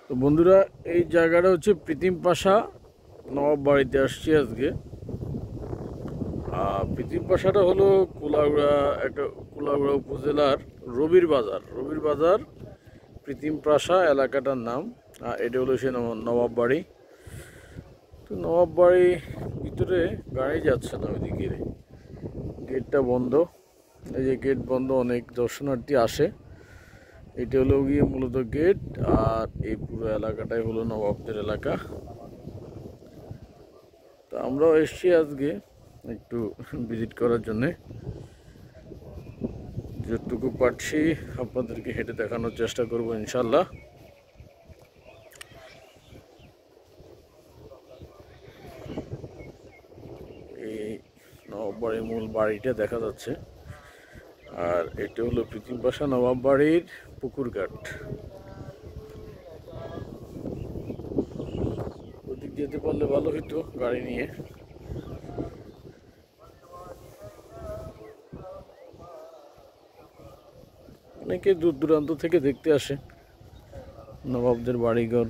তো বন্ধুরা, এই জায়গাটা হচ্ছে প্রীতিম পাশা নবাব বাড়িতে আসছি আজকে। প্রীতিম পাশাটা হলো কুলাউড়া উপজেলার রবির বাজার প্রীতিম পাশা এলাকাটার নাম। এটা হলো সে নবাব বাড়ি। তো নবাব বাড়ি ভিতরে গাড়ি যাচ্ছে না, ওইদিকে গেটটা বন্ধ। এই যে গেট বন্ধ, অনেক দর্শনার্থী আসে। এটা হলো গিয়ে মূলত গেট, আর এই পুরো এলাকাটাই হলো নবাবদের এলাকা। তো আমরাও এসছি আজকে একটু ভিজিট করার জন্যে। যতটুকু পারছি আপনাদেরকে হেঁটে দেখানোর চেষ্টা করব ইনশাল্লাহ। এই নবাব বাড়ির মূল বাড়িটা দেখা যাচ্ছে, আর এটা হলো প্রীতিম পাশা নবাব বাড়ির পুকুরঘাট। ওদিক যেতে পারলে ভালো হইতো গাড়ি নিয়ে। অনেকে দূর দূরান্ত থেকে দেখতে আসে নবাবদের বাড়িঘর।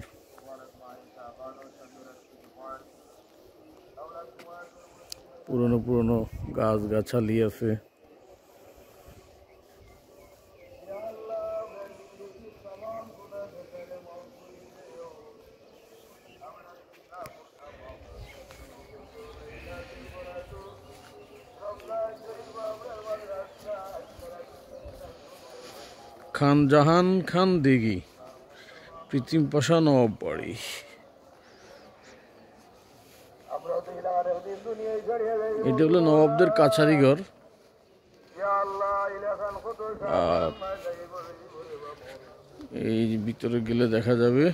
পুরনো পুরনো গাছগাছালি আছে। খান জাহান খান দিঘি, প্রীতিম পাশা নবাব বাড়ি। এটা হলো নবাবদের কাছারি ঘর। আর এই ভিতরে গেলে দেখা যাবে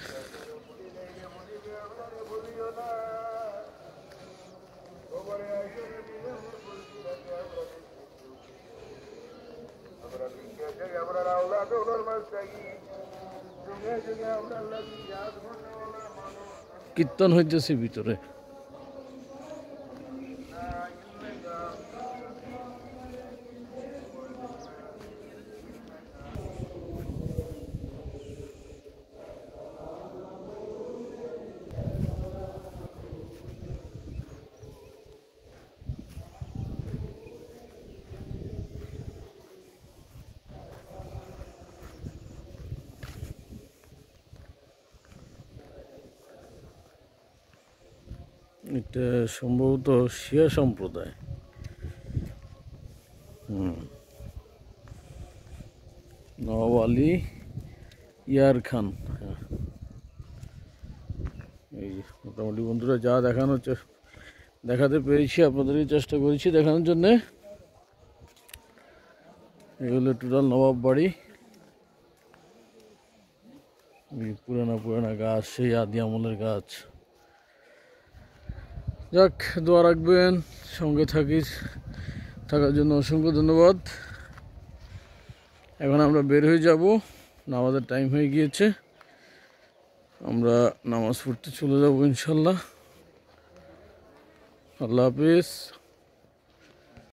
কীর্তন হইতেছে ভিতরে। এটা সম্ভবত শিয়া সম্প্রদায়। নবাব আলী ইয়ার খান। এই মোটামুটি বন্ধুরা যা দেখাতে পেরেছি আপনাদেরকে চেষ্টা করেছি দেখানোর জন্যে। এগুলো টোটাল নবাব বাড়ি। পুরানা গাছ, সেই আদি আমলের গাছ। যাক, দোয়া রাখবেন, সঙ্গে থাকার জন্য অসংখ্য ধন্যবাদ। এখন আমরা বের হয়ে যাব, নামাজের টাইম হয়ে গিয়েছে। আমরা নামাজ পড়তে চলে যাব ইনশাল্লাহ। আল্লাহ হাফিজ।